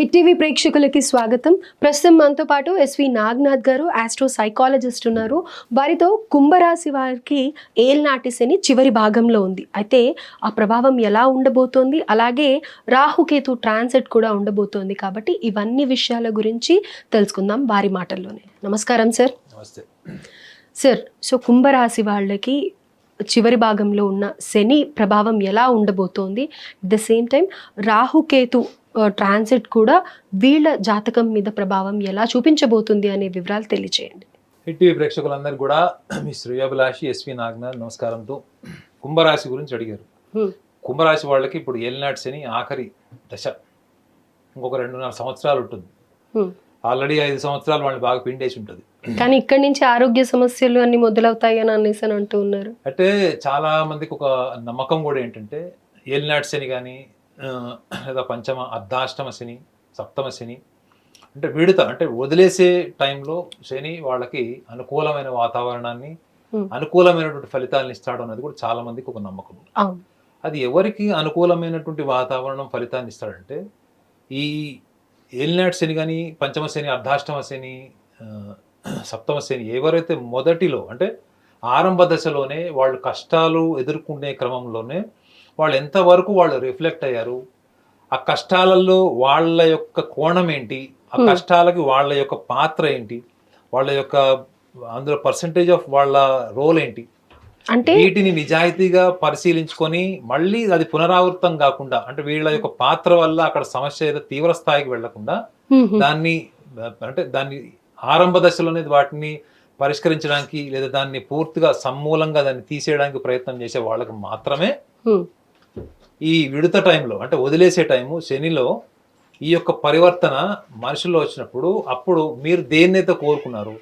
Hit TV ప్రేక్షకులకి స్వాగతం. ప్రస్తుతం మనతో పాటు ఎస్వి నాగనాథ్ గారు ఆస్ట్రో సైకాలజిస్ట్ ఉన్నారు. వారితో కుంభరాశి వారికి ఏల్నాటి శని చివరి భాగంలో ఉంది. అయితే ఆ ప్రభావం ఎలా ఉండబోతోంది, అలాగే రాహుకేతు ట్రాన్సిట్ కూడా ఉండబోతోంది. కాబట్టి ఇవన్నీ విషయాల గురించి తెలుసుకుందాం వారి మాటల్లోనే. నమస్కారం సార్. నమస్తే సార్, సో కుంభరాశి వాళ్ళకి చివరి భాగంలో ఉన్న శని ప్రభావం ఎలా ఉండబోతోంది, at the same time Rahu Ketu transit కూడా వీళ్ళ జాతకం మీద ప్రభావం ఎలా చూపించబోతుంది అనే వివరాలు తెలియచేయండి. హిట్ టీవీ ప్రేక్షకులందరికీ కూడా మీ శ్రేయోభిలాషి ఎస్వి నాగనాథ్ నమస్కారంతో. కుంభరాశి గురించి అడిగారు. కుంభరాశి వాళ్ళకి ఇప్పుడు ఏలినాటి శని ఆఖరి దశ, ఇంకొక 2.5 సంవత్సరాలు ఉంటుంది. ఆల్రెడీ 5 సంవత్సరాలు వాళ్ళని బాగా పిండేసి ఉంటుంది. కానీ ఇక్కడి నుంచి ఆరోగ్య సమస్యలు అన్ని మొదలవుతాయి అని అనేసి అని అంటూ ఉన్నారు. అంటే చాలా మందికి ఒక నమ్మకం కూడా ఏంటంటే ఏలినాటి శని కానీ లేదా పంచమ అర్ధాష్టమ శని, సప్తమ శని అంటే విడత, అంటే వదిలేసే టైంలో శని వాళ్ళకి అనుకూలమైన వాతావరణాన్ని, అనుకూలమైనటువంటి ఫలితాలను ఇస్తాడు అన్నది కూడా చాలా మందికి ఒక నమ్మకం. అది ఎవరికి అనుకూలమైనటువంటి వాతావరణం ఫలితాన్ని ఇస్తాడంటే ఈ ఏలినాటి శని కానీ, పంచమ శని, అర్ధాష్టమ శని, సప్తమ శని ఎవరైతే మొదటిలో అంటే ఆరంభ దశలోనే వాళ్ళు కష్టాలు ఎదుర్కొనే క్రమంలోనే వాళ్ళు ఎంతవరకు వాళ్ళు రిఫ్లెక్ట్ అయ్యారు, ఆ కష్టాలలో వాళ్ళ యొక్క కోణం ఏంటి, ఆ కష్టాలకి వాళ్ళ యొక్క పాత్ర ఏంటి, వాళ్ళ యొక్క అందులో పర్సంటేజ్ ఆఫ్ వాళ్ళ రోల్ ఏంటి, అంటే వీటిని నిజాయితీగా పరిశీలించుకొని మళ్ళీ అది పునరావృతం కాకుండా, అంటే వీళ్ళ యొక్క పాత్ర వల్ల అక్కడ సమస్య ఏదో తీవ్ర స్థాయికి వెళ్లకుండా దాన్ని ఆరంభ దశలోనే వాటిని పరిష్కరించడానికి లేదా దాన్ని పూర్తిగా సమూలంగా దాన్ని తీసేయడానికి ప్రయత్నం చేసే వాళ్ళకి మాత్రమే ఈ విడత టైంలో, అంటే వదిలేసే టైము శనిలో ఈ యొక్క పరివర్తన మనుషుల్లో వచ్చినప్పుడు, అప్పుడు మీరు దేన్నైతే కోరుకున్నారు,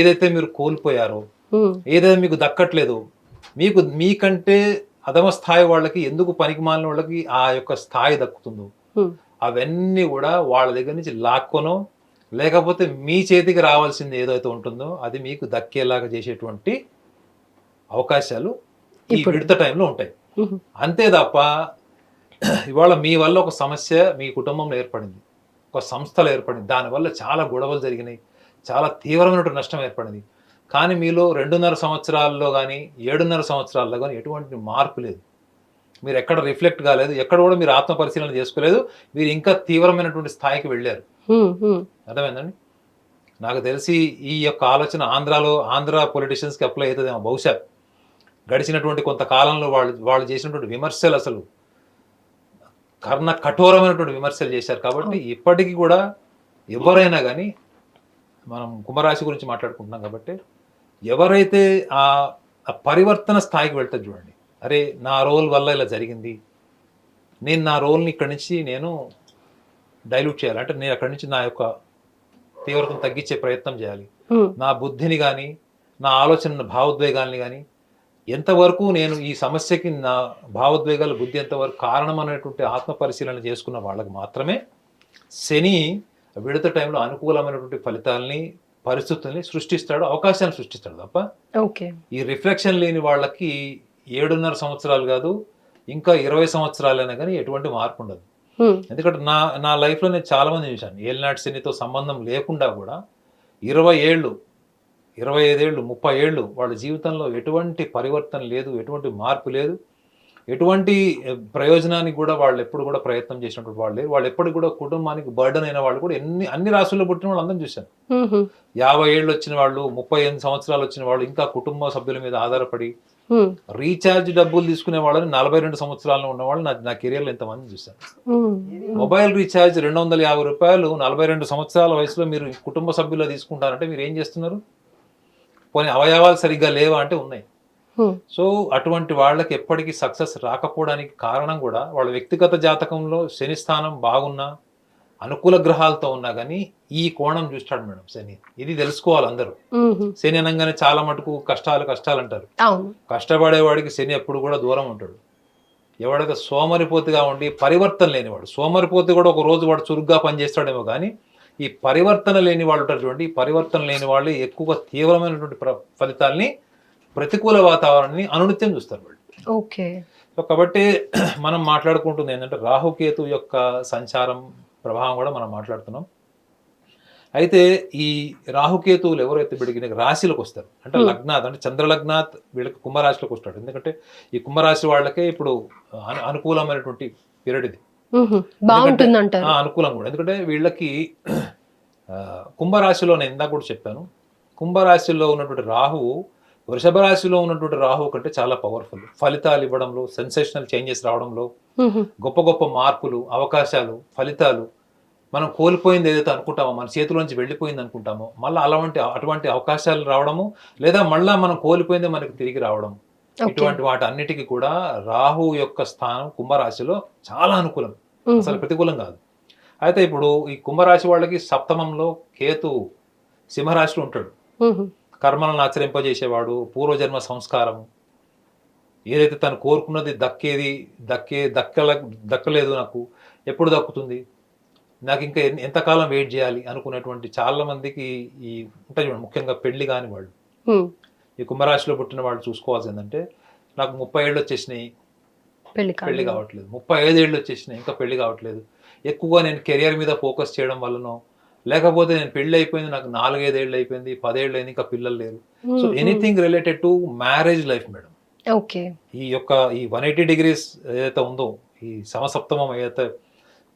ఏదైతే మీరు కోల్పోయారో, ఏదైతే మీకు దక్కట్లేదు, మీకంటే అధమ స్థాయి వాళ్ళకి, ఎందుకు పనికిమాలిన వాళ్ళకి ఆ యొక్క స్థాయి దక్కుతుందో అవన్నీ కూడా వాళ్ళ దగ్గర నుంచి లాక్కొనో లేకపోతే మీ చేతికి రావాల్సింది ఏదైతే ఉంటుందో అది మీకు దక్కేలాగా చేసేటువంటి అవకాశాలు ఈ విడత టైంలో ఉంటాయి. అంతే తప్ప ఇవాళ మీ వల్ల ఒక సమస్య మీ కుటుంబంలో ఏర్పడింది, ఒక సంస్థలో ఏర్పడింది, దానివల్ల చాలా గొడవలు జరిగినాయి, చాలా తీవ్రమైనటువంటి నష్టం ఏర్పడింది, కానీ మీలో 2.5 సంవత్సరాల్లో కానీ 7.5 సంవత్సరాల్లో కానీ ఎటువంటి మార్పు లేదు, మీరు ఎక్కడ రిఫ్లెక్ట్ కాలేదు, ఎక్కడ కూడా మీరు ఆత్మ పరిశీలన చేసుకోలేదు, మీరు ఇంకా తీవ్రమైనటువంటి స్థాయికి వెళ్ళారు. అర్థమైందండి? నాకు తెలిసి ఈ యొక్క ఆలోచన ఆంధ్ర పొలిటీషియన్స్కి అప్లై అవుతుందేమో బహుశా. గడిచినటువంటి కొంతకాలంలో వాళ్ళు చేసినటువంటి విమర్శలు అసలు కఠోరమైనటువంటి విమర్శలు చేశారు. కాబట్టి ఇప్పటికీ కూడా ఎవరైనా కానీ, మనం కుంభరాశి గురించి మాట్లాడుకుంటున్నాం కాబట్టి, ఎవరైతే ఆ పరివర్తన స్థాయికి వెళ్తారు చూడండి, అరే నా రోల్ వల్ల ఇలా జరిగింది, నేను నా రోల్ని ఇక్కడి నుంచి నేను డైల్యూట్ చేయాలి, అంటే నేను అక్కడి నుంచి నా యొక్క తీవ్రతను తగ్గించే ప్రయత్నం చేయాలి, నా బుద్ధిని కానీ నా ఆలోచన భావోద్వేగాల్ని కానీ ఎంతవరకు నేను ఈ సమస్యకి నా భావోద్వేగాల బుద్ధి ఎంతవరకు కారణం అనేటువంటి ఆత్మ పరిశీలన చేసుకున్న వాళ్ళకి మాత్రమే శని విడత టైంలో అనుకూలమైనటువంటి ఫలితాలని, పరిస్థితుల్ని సృష్టిస్తాడు, అవకాశాలను సృష్టిస్తాడు తప్ప ఈ రిఫ్లెక్షన్ లేని వాళ్ళకి 7.5 సంవత్సరాలు కాదు, ఇంకా 20 సంవత్సరాలైనా కానీ ఎటువంటి మార్పు ఉండదు. ఎందుకంటే నా లైఫ్లో నేను చాలా మంది చూశాను, ఏలినాటి శనితో సంబంధం లేకుండా కూడా 20 ఏళ్ళు, 25 ఏళ్ళు, 30 ఏళ్ళు వాళ్ళ జీవితంలో ఎటువంటి పరివర్తన లేదు, ఎటువంటి మార్పు లేదు, ఎటువంటి ప్రయోజనానికి కూడా వాళ్ళు ఎప్పుడు కూడా ప్రయత్నం చేసినటువంటి వాళ్ళు లేరు. వాళ్ళు ఎప్పుడు కూడా కుటుంబానికి బర్డన్ అయిన వాళ్ళు కూడా అన్ని రాష్ట్రాల్లో పుట్టిన వాళ్ళు అందరం చూశాను. 50 ఏళ్ళు వచ్చిన వాళ్ళు, 38 సంవత్సరాలు వచ్చిన వాళ్ళు, ఇంకా కుటుంబ సభ్యుల మీద ఆధారపడి రీఛార్జ్ డబ్బులు తీసుకునే వాళ్ళని 42 సంవత్సరాల్లో ఉన్న వాళ్ళు నా కెరియర్లో ఎంతమంది చూశాను. మొబైల్ రీఛార్జ్ 250 రూపాయలు 42 సంవత్సరాల వయసులో మీరు కుటుంబ సభ్యులు తీసుకుంటారంటే మీరు ఏం చేస్తున్నారు? పోనీ అవయవాలు సరిగ్గా లేవా అంటే ఉన్నాయి. సో అటువంటి వాళ్ళకి ఎప్పటికీ సక్సెస్ రాకపోవడానికి కారణం కూడా వాళ్ళ వ్యక్తిగత జాతకంలో శని స్థానం బాగున్నా, అనుకూల గ్రహాలతో ఉన్నా కానీ ఈ కోణం చూస్తాడు మేడం శని. ఇది తెలుసుకోవాలి అందరూ. శని అనగానే చాలా మటుకు కష్టాలు అంటారు. కష్టపడేవాడికి శని ఎప్పుడు కూడా దూరం ఉంటాడు. ఎవడైతే సోమరిపోతుగా ఉండి పరివర్తన లేనివాడు, సోమరిపోతు కూడా ఒక రోజు వాడు చురుగ్గా పనిచేస్తాడేమో కానీ ఈ పరివర్తన లేని వాళ్ళు ఉంటారు చూడండి, ఈ పరివర్తన లేని వాళ్ళు ఎక్కువగా తీవ్రమైనటువంటి ఫలితాల్ని, ప్రతికూల వాతావరణాన్ని అనునిత్యం చూస్తారు వాళ్ళు. ఓకే. సో కాబట్టి మనం మాట్లాడుకుంటుంది ఏంటంటే రాహుకేతు యొక్క సంచారం ప్రభావం కూడా మనం మాట్లాడుతున్నాం. అయితే ఈ రాహుకేతువులు ఎవరైతే వీడికి రాశిలోకి వస్తారు అంటే లగ్నాత్ అంటే చంద్రలగ్నాత్ వీళ్ళకి కుంభరాశిలోకి వస్తాడు. ఎందుకంటే ఈ కుంభరాశి వాళ్ళకే ఇప్పుడు అనుకూలమైనటువంటి పీరియడ్ ఇది. బాగుంటుంది అంటారు. అనుకూలం కూడా. ఎందుకంటే వీళ్ళకి కుంభరాశిలో నేను ఇందాక కూడా చెప్పాను, కుంభరాశిలో ఉన్నటువంటి రాహువు వృషభ రాశిలో ఉన్నటువంటి రాహువు కంటే చాలా పవర్ఫుల్. ఫలితాలు ఇవ్వడంలో, సెన్సేషనల్ చేంజెస్ రావడంలో, గొప్ప గొప్ప మార్పులు, అవకాశాలు, ఫలితాలు, మనం కోల్పోయింది ఏదైతే అనుకుంటామో, మన చేతిలోంచి వెళ్ళిపోయింది అనుకుంటామో, మళ్ళీ అటువంటి అవకాశాలు రావడము, లేదా మళ్ళా మనం కోల్పోయింది మనకి తిరిగి రావడం, ఇటువంటి వాటి అన్నిటికీ కూడా రాహు యొక్క స్థానం కుంభరాశిలో చాలా అనుకూలం, అసలు ప్రతికూలం కాదు. అయితే ఇప్పుడు ఈ కుంభరాశి వాళ్ళకి సప్తమంలో కేతు సింహరాశిలో ఉంటాడు. కర్మలను ఆచరింపజేసేవాడు, పూర్వజన్మ సంస్కారము, ఏదైతే తను కోరుకున్నది దక్కలేదు, నాకు ఎప్పుడు దక్కుతుంది, నాకు ఇంకా ఎంతకాలం వెయిట్ చేయాలి అనుకునేటువంటి చాలా మందికి ఈ ఉంటాయి చూడండి, ముఖ్యంగా పెళ్లి కాని వాళ్ళు, ఈ కుంభరాశిలో పుట్టిన వాళ్ళు చూసుకోవాల్సి ఏంటంటే, నాకు 30 ఏళ్ళు వచ్చేసినాయి పెళ్లి కావట్లేదు, 35 ఏళ్ళు వచ్చేసినాయి ఇంకా పెళ్లి కావట్లేదు, ఎక్కువగా నేను కెరియర్ మీద ఫోకస్ చేయడం వల్లనో, లేకపోతే నేను పెళ్లి అయిపోయింది నాకు 4-5 ఏళ్ళు అయిపోయింది, 10 ఏళ్ళు అయింది ఇంకా పిల్లలు లేరు. So anything related to marriage life madam. ఈ 180 డిగ్రీస్ ఏదైతే ఉందో, ఈ సమసప్తమం ఏదైతే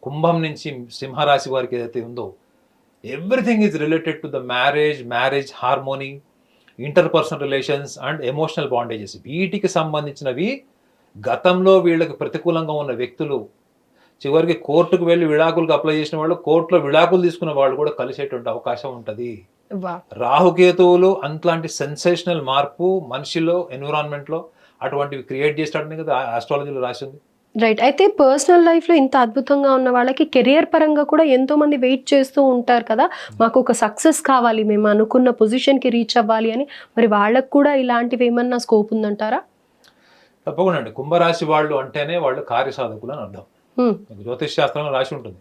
కుంభం నుంచి సింహరాశి వారికి ఏదైతే ఉందో, everything is related to the marriage harmony, interpersonal relations and emotional bondages. వీటికి సంబంధించినవి గతంలో వీళ్ళకి ప్రతికూలంగా ఉన్న వ్యక్తులు చివరికి కోర్టుకు వెళ్ళి విడాకులకు అప్లై చేసిన వాళ్ళు, కోర్టులో విడాకులు తీసుకున్న వాళ్ళు కూడా కలిసేటువంటి అవకాశం ఉంటుంది. రాహుకేతువులు అంట్లాంటి సెన్సేషనల్ మార్పు మనిషిలో, ఎన్విరాన్మెంట్ లో అటువంటివి క్రియేట్ చేస్తాడని కదా ఆస్ట్రాలజీలో రాసింది. రైట్. అయితే పర్సనల్ లైఫ్ లో ఇంత అద్భుతంగా ఉన్న వాళ్ళకి కెరియర్ పరంగా కూడా ఎంతో మంది వెయిట్ చేస్తూ ఉంటారు కదా, మాకు ఒక సక్సెస్ కావాలి, మేము అనుకున్న పొజిషన్ కి రీచ్ అవ్వాలి అని. మరి వాళ్ళకు కూడా ఇలాంటివి ఏమన్నా స్కోప్ ఉందంటారా? తప్పకుండా అండి. కుంభరాశి వాళ్ళు అంటేనే వాళ్ళు కార్యసాధకులు అని అర్థం. జ్యోతిష్ శాస్త్రంలో రాసి ఉంటుంది.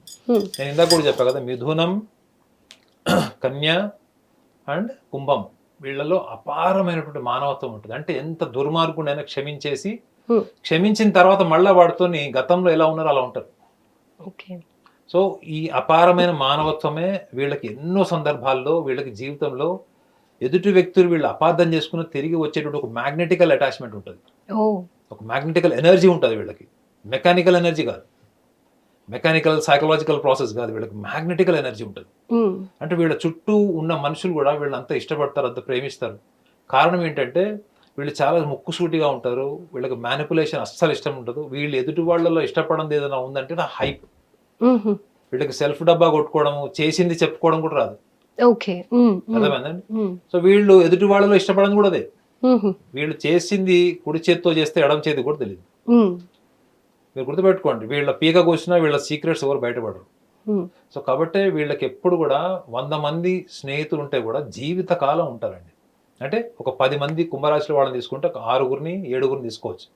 నేను ఇందాక కూడా చెప్పా కదా, మిథునం, కన్య అండ్ కుంభం, వీళ్ళలో అపారమైనటువంటి మానవత్వం ఉంటుంది. అంటే ఎంత దుర్మార్గుడైనా క్షమించిన తర్వాత మళ్ళా వాడితో గతంలో ఎలా ఉన్నారో అలా ఉంటారు. సో ఈ అపారమైన మానవత్వమే వీళ్ళకి ఎన్నో సందర్భాల్లో వీళ్ళకి జీవితంలో ఎదుటి వ్యక్తులు వీళ్ళు అపార్థం చేసుకుని తిరిగి వచ్చేటువంటి ఒక మ్యాగ్నెటికల్ అటాచ్మెంట్ ఉంటుంది, ఒక మ్యాగ్నెటికల్ ఎనర్జీ ఉంటుంది వీళ్ళకి. మెకానికల్ ఎనర్జీ కాదు, మెకానికల్ సైకలాజికల్ ప్రాసెస్ కాదు, వీళ్ళకి మ్యాగ్నెటికల్ ఎనర్జీ ఉంటుంది. అంటే వీళ్ళ చుట్టూ ఉన్న మనుషులు కూడా వీళ్ళు అంత ఇష్టపడతారు, అంత ప్రేమిస్తారు. కారణం ఏంటంటే వీళ్ళు చాలా ముక్కుసూటిగా ఉంటారు, వీళ్ళకి మ్యానిపులేషన్ అస్సలు ఇష్టం ఉండదు. వీళ్ళు ఎదుటి వాళ్ళలో ఇష్టపడంది ఏదైనా ఉందంటే నా హైప్. వీళ్ళకి సెల్ఫ్ డబ్బా కొట్టుకోవడం, చేసింది చెప్పుకోవడం కూడా రాదు. అర్థమైందండి? సో వీళ్ళు ఎదుటి వాళ్ళలో ఇష్టపడడం కూడా అదే. వీళ్ళు చేసింది కుడి చేతితో చేస్తే ఎడమ చేతి కూడా తెలియదు. మీరు గుర్తుపెట్టుకోండి, వీళ్ళ పీక కూర్చున్నా వీళ్ళ సీక్రెట్స్ ఎవరు బయటపడరు. సో కాబట్టి వీళ్ళకి ఎప్పుడు కూడా 100 మంది స్నేహితులు ఉంటే కూడా జీవితకాలం ఉంటారండి. అంటే ఒక 10 మంది కుంభరాశిలో వాళ్ళని తీసుకుంటే ఒక 6-7 తీసుకోవచ్చు.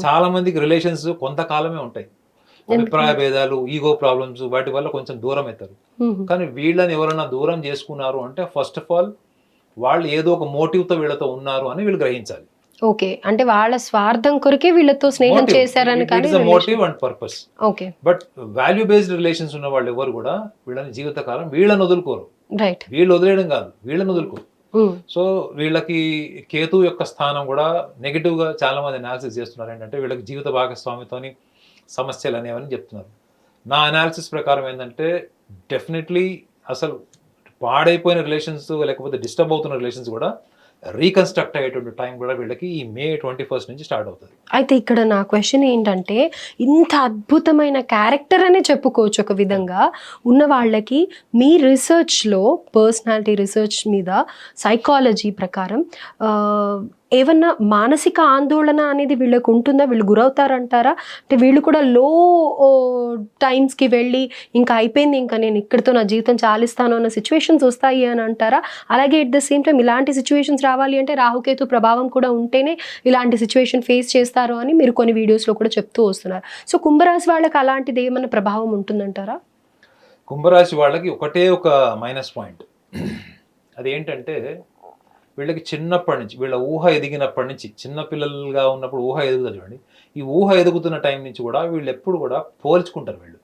చాలా మందికి రిలేషన్స్ కొంతకాలమే ఉంటాయి, అభిప్రాయ భేదాలు, ఈగో ప్రాబ్లమ్స్, వాటి వల్ల కొంచెం దూరం అవుతారు. కానీ వీళ్ళని ఎవరైనా దూరం చేసుకున్నారు అంటే ఫస్ట్ ఆఫ్ ఆల్ వాళ్ళు ఏదో ఒక మోటివ్ తో వీళ్ళతో ఉన్నారు అని వీళ్ళు గ్రహించాలి. ఓకే, అంటే వాళ్ళ స్వార్థం కొరకే వీళ్ళతో స్నేహం చేశారని కానీ motive and purpose. Okay, but value based relations ఉన్న వాళ్ళు ఎవరు కూడా వీళ్ళని జీవితకాలం వీళ్ళని వదులుకోరు. రైట్, వీళ్ళు వదిలేయడం కాదు, వీళ్ళని వదులుకోరు. సో వీళ్ళకి కేతు యొక్క స్థానం కూడా నెగిటివ్ గా చాలా మంది అనాలిసిస్ చేస్తున్నారు. ఏంటంటే వీళ్ళకి జీవిత భాగస్వామితోని సమస్యలు అనేవని చెప్తున్నారు. నా అనాలిసిస్ ప్రకారం ఏంటంటే డెఫినెట్లీ అసలు పాడైపోయిన రిలేషన్స్ లేకపోతే డిస్టర్బ్ అవుతున్న రిలేషన్స్ కూడా రీకన్స్ట్రక్ట్ అయ్యేటువంటి టైం కూడా వీళ్ళకి ఈ May 21 నుంచి స్టార్ట్ అవుతుంది. అయితే ఇక్కడ నా క్వశ్చన్ ఏంటంటే, ఇంత అద్భుతమైన క్యారెక్టర్ అనే చెప్పుకోవచ్చు ఒక విధంగా ఉన్న వాళ్ళకి, మీ రీసెర్చ్లో పర్సనాలిటీ రీసెర్చ్ మీద సైకాలజీ ప్రకారం ఏమన్నా మానసిక ఆందోళన అనేది వీళ్ళకు ఉంటుందా? వీళ్ళు గురవుతారంటారా? అంటే వీళ్ళు కూడా లో టైమ్స్కి వెళ్ళి ఇంకా అయిపోయింది, ఇంకా నేను ఇక్కడితో నా జీవితం చాలిస్తాను అన్న సిచ్యువేషన్స్ వస్తాయి అని అంటారా? అలాగే ఎట్ ద సేమ్ టైం ఇలాంటి సిచ్యువేషన్స్ రావాలి అంటే రాహుకేతు ప్రభావం కూడా ఉంటేనే ఇలాంటి సిచ్యువేషన్ ఫేస్ చేస్తారు అని మీరు కొన్ని వీడియోస్లో కూడా చెప్తూ వస్తున్నారు. సో కుంభరాశి వాళ్ళకి అలాంటిది ఏమైనా ప్రభావం ఉంటుందంటారా? కుంభరాశి వాళ్ళకి ఒకటే ఒక మైనస్ పాయింట్, అదేంటంటే వీళ్ళకి చిన్నప్పటి నుంచి, వీళ్ళ ఊహ ఎదిగినప్పటి నుంచి, చిన్నపిల్లలుగా ఉన్నప్పుడు ఊహ ఎదుగుతుంది చూడండి, ఈ ఊహ ఎదుగుతున్న టైం నుంచి కూడా వీళ్ళు ఎప్పుడు కూడా పోల్చుకుంటారు. వీళ్ళు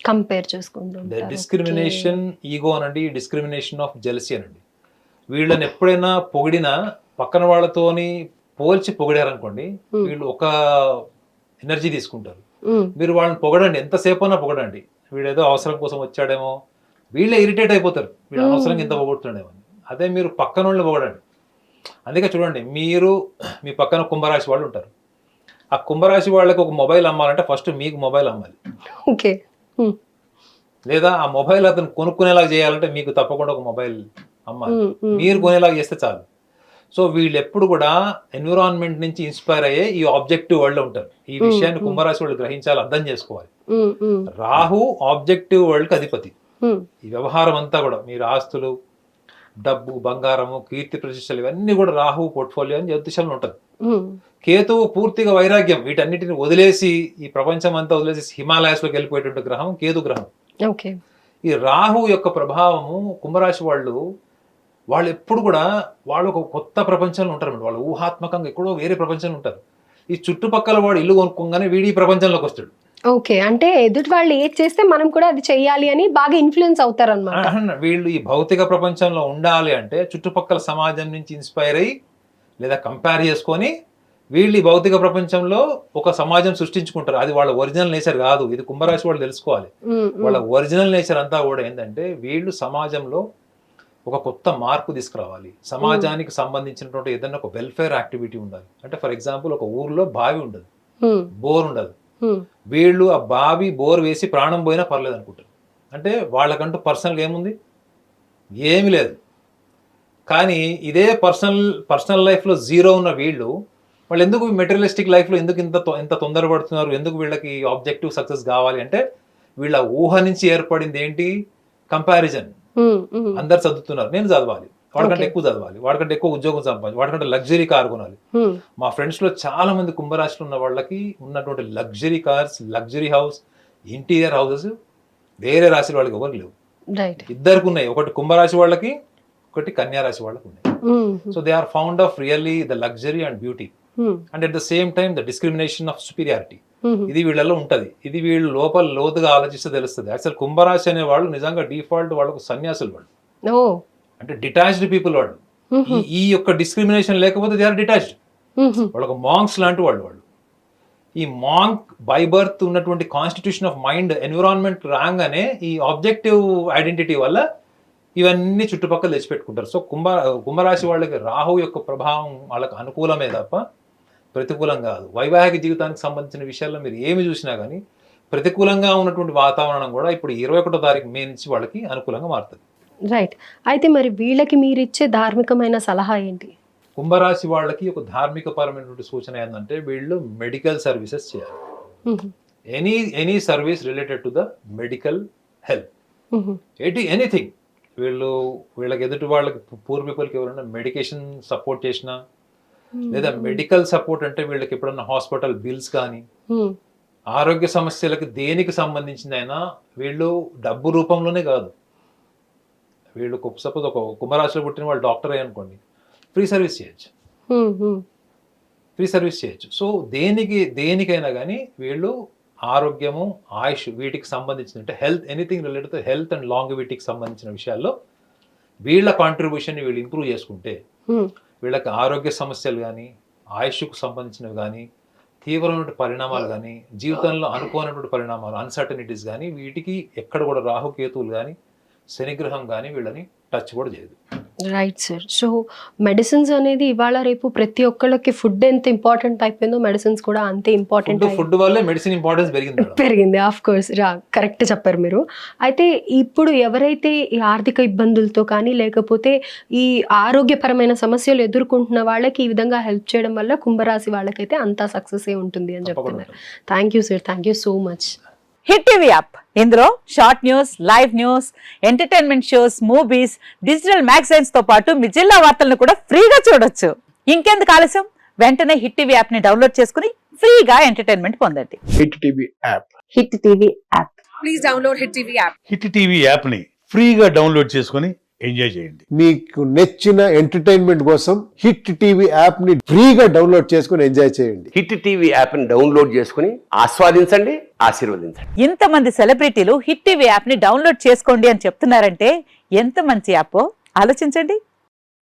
కంపేర్ చేసుకుంటుంటారు. డిస్క్రిమినేషన్ ఈగో అనండి, డిస్క్రిమినేషన్ ఆఫ్ జెలసీ అనండి. వీళ్ళని ఎప్పుడైనా పొగిడినా పక్కన వాళ్ళతోని పోల్చి పొగిడారనుకోండి, వీళ్ళు ఒక ఎనర్జీ తీసుకుంటారు. మీరు వాళ్ళని పొగడండి, ఎంతసేపు అయినా పొగడండి, వీడేదో అవసరం కోసం వచ్చాడేమో, వీళ్ళే ఇరిటేట్ అయిపోతారు, వీడు అనవసరంగా ఇంత పొగొడుతున్నాడేమో. అదే మీరు పక్కన వాళ్ళని పొగడండి. అందుకే చూడండి, మీరు మీ పక్కన కుంభరాశి వాళ్ళు ఉంటారు, ఆ కుంభరాశి వాళ్ళకి ఒక మొబైల్ అమ్మాలంటే ఫస్ట్ మీకు మొబైల్ అమ్మాలి. ఓకే. లేదా ఆ మొబైల్ అతను కొనుక్కునేలాగా చేయాలంటే మీకు తప్పకుండా ఒక మొబైల్ అమ్మాలి. మీరు కొనేలాగా చేస్తే చాలు. సో వీళ్ళు ఎప్పుడు కూడా ఎన్విరాన్మెంట్ నుంచి ఇన్స్పైర్ అయ్యే ఈ ఆబ్జెక్టివ్ వరల్డ్ ఉంటారు. ఈ విషయాన్ని కుంభరాశి వాళ్ళు గ్రహించాలి, అర్థం చేసుకోవాలి. రాహు ఆబ్జెక్టివ్ వరల్డ్ కి అధిపతి. ఈ వ్యవహారం అంతా కూడా మీరు ఆస్తులు, డబ్బు, బంగారము, కీర్తి ప్రతిష్టలు ఇవన్నీ కూడా రాహు పోర్ట్ఫోలియో అని జ్యోతిషంలో ఉంటుంది. కేతువు పూర్తిగా వైరాగ్యం, వీటన్నిటిని వదిలేసి ఈ ప్రపంచం అంతా వదిలేసి హిమాలయాస్ లోకి వెళ్ళిపోయేటువంటి గ్రహం కేతు గ్రహం. ఈ రాహు యొక్క ప్రభావము కుంభరాశి వాళ్ళు ఎప్పుడు కూడా వాళ్ళు ఒక కొత్త ప్రపంచంలో ఉంటారు. వాళ్ళు ఊహాత్మకంగా ఎక్కడో వేరే ప్రపంచంలో ఉంటారు. ఈ చుట్టుపక్కల వాడు ఇల్లు కొనుక్కోగానే వీడి ప్రపంచంలోకి వస్తాడు. ఓకే, అంటే ఎదుటి వాళ్ళు ఏది చేస్తే మనం కూడా అది చెయ్యాలి అని బాగా ఇన్ఫ్లుయెన్స్ అవుతారు అన్నమాట. వీళ్ళు ఈ భౌతిక ప్రపంచంలో ఉండాలి అంటే చుట్టుపక్కల సమాజం నుంచి ఇన్స్పైర్ అయ్యి లేదా కంపేర్ చేసుకొని వీళ్ళు ఈ భౌతిక ప్రపంచంలో ఒక సమాజం సృష్టించుకుంటారు. అది వాళ్ళ ఒరిజినల్ నేచర్ కాదు. ఇది కుంభరాశి వాళ్ళు తెలుసుకోవాలి. వాళ్ళ ఒరిజినల్ నేచర్ అంతా కూడా ఏంటంటే వీళ్ళు సమాజంలో ఒక కొత్త మార్పు తీసుకురావాలి. సమాజానికి సంబంధించినటువంటి ఏదైనా ఒక వెల్ఫేర్ యాక్టివిటీ ఉండాలి. అంటే ఫర్ ఎగ్జాంపుల్ ఒక ఊర్లో బావి ఉండదు, బోర్ ఉండదు. వీళ్ళు ఆ బావి బోర్ వేసి ప్రాణం పోయినా పర్లేదు అనుకుంటారు. అంటే వాళ్ళకంటూ పర్సనల్గా ఏముంది, ఏమి లేదు. కానీ ఇదే పర్సనల్ లైఫ్లో జీరో ఉన్న వాళ్ళు ఎందుకు మెటీరియలిస్టిక్ లైఫ్లో ఎందుకు ఇంత తొందరపడుతున్నారు, ఎందుకు వీళ్ళకి ఆబ్జెక్టివ్ సక్సెస్ కావాలి అంటే వీళ్ళ ఊహ నుంచి ఏర్పడింది ఏంటి, కంపారిజన్. అందరు చదువుతున్నారు, నేను చదవాలి, వాడికంటే ఎక్కువ చదవాలి, వాడికంటే ఎక్కువ ఉద్యోగం సంపాదించాలి, వాడికంటే లగ్జరీ కార్ కొనాలి. మా ఫ్రెండ్స్ లో చాలా మంది కుంభరాశిలో ఉన్న వాళ్ళకి ఉన్నటువంటి luxury cars, luxury house, interior houses వేరే రాశి వాళ్ళకి ఎవరు లేవు. ఇద్దరికి ఉన్నాయి, ఒకటి కుంభరాశి వాళ్ళకి, ఒకటి కన్యా రాశి వాళ్ళకి ఉన్నాయి. So they are found of really the luxury and beauty and at the same time the discrimination of superiority. ఇది వీళ్ళలో ఉంటది. ఇది వీళ్ళు లోతుగా ఆలోచిస్తే తెలుస్తుంది. అసలు కుంభరాశి అనే వాళ్ళు నిజంగా డిఫాల్ట్ వాళ్ళకు సన్యాసులు వాళ్ళు, అంటే డిటాచ్డ్ పీపుల్ వాళ్ళు. ఈ యొక్క డిస్క్రిమినేషన్ లేకపోతే దే ఆర్ డిటాచ్డ్. వాళ్ళకు మాంక్స్ లాంటి వాళ్ళు. ఈ మాంక్ బై బర్త్ ఉన్నటువంటి కాన్స్టిట్యూషన్ ఆఫ్ మైండ్, ఎన్విరాన్మెంట్ రాగానే ఈ ఆబ్జెక్టివ్ ఐడెంటిటీ వల్ల ఇవన్నీ చుట్టుపక్కల తెచ్చిపెట్టుకుంటారు. సో కుంభరాశి వాళ్ళకి రాహు యొక్క ప్రభావం వాళ్ళకి అనుకూలమే తప్ప ప్రతికూలం కాదు. వైవాహిక జీవితానికి సంబంధించిన విషయాల్లో మీరు ఏమి చూసినా కానీ ప్రతికూలంగా ఉన్నటువంటి వాతావరణం కూడా ఇప్పుడు 21వ తారీఖు మే నుంచి వాళ్ళకి అనుకూలంగా మారుతుంది. రైట్. అయితే మరి వీళ్ళకి మీరు ఇచ్చే ధార్మికమైన సలహా ఏంటి? కుంభరాశి వాళ్ళకి ఒక ధార్మిక పరమైనటువంటి సూచన ఏంటంటే వీళ్ళు మెడికల్ సర్వీసెస్ చేయాలి. Any service related to the medical health, anything. వీళ్ళకి ఎదుటి వాళ్ళకి, పూర్ పీపుల్కి ఎవరైనా మెడికేషన్ సపోర్ట్ చేసినా, లేదా మెడికల్ సపోర్ట్ అంటే వీళ్ళకి ఎప్పుడన్నా హాస్పిటల్ బిల్స్ కానీ, ఆరోగ్య సమస్యలకు దేనికి సంబంధించిందైనా వీళ్ళు డబ్బు రూపంలోనే కాదు. వీళ్ళు సపోజ్ ఒక కుంభరాశిలో పుట్టిన వాళ్ళు డాక్టర్ అయ్యి అనుకోండి, ఫ్రీ సర్వీస్ చేయొచ్చు. సో దేనికైనా కానీ వీళ్ళు ఆరోగ్యము, ఆయుష్ వీటికి సంబంధించిన, అంటే health, anything related to health and లాంగివిటీకి సంబంధించిన విషయాల్లో వీళ్ళ కాంట్రిబ్యూషన్ వీళ్ళు ఇంప్రూవ్ చేసుకుంటే వీళ్ళకి ఆరోగ్య సమస్యలు కానీ, ఆయుష్కు సంబంధించినవి కానీ, తీవ్రమైన పరిణామాలు కానీ, జీవితంలో అనుకోనటువంటి పరిణామాలు, అన్సర్టనిటీస్ కానీ, వీటికి ఎక్కడ కూడా రాహుకేతువులు కానీ, శనిగ్రహం కానీ వీళ్ళని టచ్ కూడా చేయదు. Right sir. సో మెడిసిన్స్ అనేది ఇవాళ రేపు ప్రతి ఒక్కళ్ళకి ఫుడ్ ఎంత ఇంపార్టెంట్ అయిపోయిందో మెడిసిన్స్ కూడా అంతే ఇంపార్టెంట్. ఫుడ్ వల్లే మెడిసిన్ ఇంపార్టెన్స్ పెరిగింది. ఆఫ్ కోర్స్, కరెక్ట్ చెప్పారు మీరు. అయితే ఇప్పుడు ఎవరైతే ఈ ఆర్థిక ఇబ్బందులతో కానీ లేకపోతే ఈ ఆరోగ్యపరమైన సమస్యలు ఎదుర్కొంటున్న వాళ్ళకి ఈ విధంగా హెల్ప్ చేయడం వల్ల కుంభరాశి వాళ్ళకైతే అంతా సక్సెస్ ఉంటుంది అని చెప్తున్నారు. Thank you sir, thank you so much. Hit TV app, ఇందులో short news, live news, entertainment shows, movies, digital magazines తో పాటు మీ జిల్లా వార్తలను కూడా ఫ్రీగా చూడొచ్చు. ఇంకెందుకు ఆలస్యం, వెంటనే హిట్ టీవీ యాప్ ని డౌన్లోడ్ చేసుకుని ఫ్రీగా ఎంటర్టైన్మెంట్ పొందండి. Hit TV app. Hit TV app. Please download hit TV app. Hit TV app ని ఫ్రీగా డౌన్లోడ్ చేసుకుని ఎంజాయ్ చేయండి. మీకు నచ్చిన ఎంటర్టైన్మెంట్ కోసం హిట్ టీవీ యాప్ ని ఫ్రీగా డౌన్లోడ్ చేసుకుని ఎంజాయ్ చేయండి. హిట్ టీవీ యాప్ ని డౌన్లోడ్ చేసుకుని ఆస్వాదించండి, ఆశీర్వదించండి. ఇంతమంది సెలబ్రిటీలు హిట్ టీవీ యాప్ ని డౌన్లోడ్ చేసుకోండి అని చెప్తున్నారంటే ఎంత మంచి యాప్ ఆలోచించండి.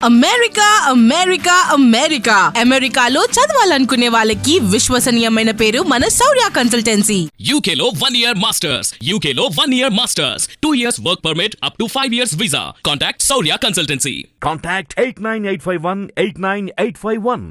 అమెరికా అమెరికా అమెరికా అమెరికాలో చదవాలనుకునే వాళ్ళకి విశ్వసనీయమైన పేరు మన శౌర్య consultancy. UK Law 1 Year Masters. UK Law 1 Year Masters. 2 years work permit up to 5 years visa. Contact Saurya Consultancy. Contact 89851 89851.